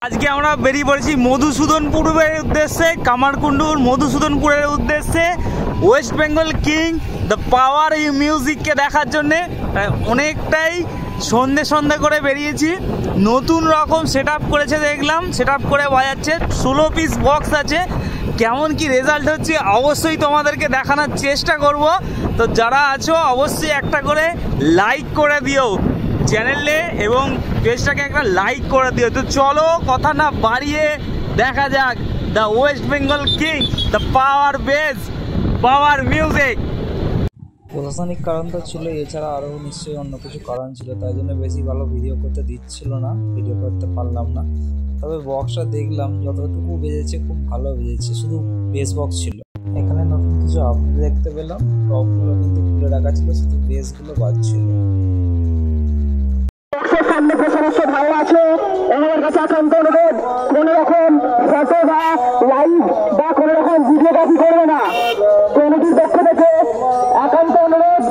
আজকে আমরা বেরিয়ে পড়েছি মধুসূদনপুরের উদ্দেশ্যে, কামারকুণ্ডুর মধুসূদনপুরের উদ্দেশ্যে West Bengal king the power মিউজিককে দেখার জন্যে। অনেকটাই সন্ধে করে বেরিয়েছি। নতুন রকম সেট আপ করেছে দেখলাম, সেট আপ করে বাজাচ্ছে। 16 পিস বক্স আছে। কেমন কি রেজাল্ট হচ্ছে অবশ্যই তোমাদেরকে দেখানোর চেষ্টা করব। তো যারা আছো অবশ্যই একটা করে লাইক করে দিও চ্যানেলে এবং পেজটাকে একটা লাইক করে দিও। তো চলো কথা না বাড়িয়ে দেখা যাক the West Bengal king the power base power music. প্রশাসনিক কারণ তো ছিল, এছাড়া আরও নিশ্চয়ই অন্য কিছু কারণ ছিল, তাই জন্য বেশি ভালো ভিডিও করতে দিচ্ছিল না, ভিডিও করতে পারলাম না। তবে বক্সটা দেখলাম যতটুকু বেজেছে খুব ভালো বেজেছে, শুধু বেস বক্স ছিল। এখানে নতুন কিছু আপডেট দেখতে পেলাম, টপগুলো কিন্তু খুলে রাখা ছিল, শুধু বেসগুলো বাজছিল। সামনে যে সমস্ত ভাই আছে আমাদের কাছে একান্ত অনুরোধ, কোন রকম ফটো বা লাইভ বা কোন রকম ভিডিওগ্রাফি করবে না। কমিটির পক্ষ থেকে একান্ত অনুরোধ,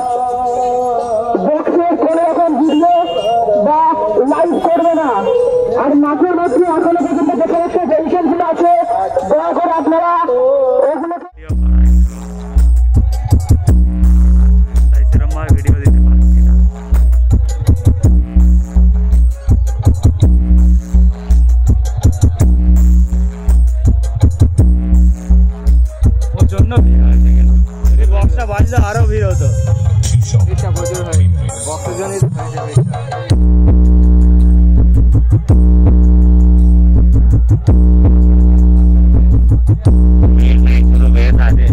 বক্সের কোন রকম ভিডিও বা লাইভ করবে না। আর মাঠের মধ্যে এখনো পর্যন্ত যে সমস্ত টেনশনগুলো আছে দয়া করে আপনারা ওগুলোকে বক্সটা বাজলে আরো ভিড় হতো। এটা প্রচুর হয়, বক্সের জন্যই হয়ে যাবে। বেশ আছে।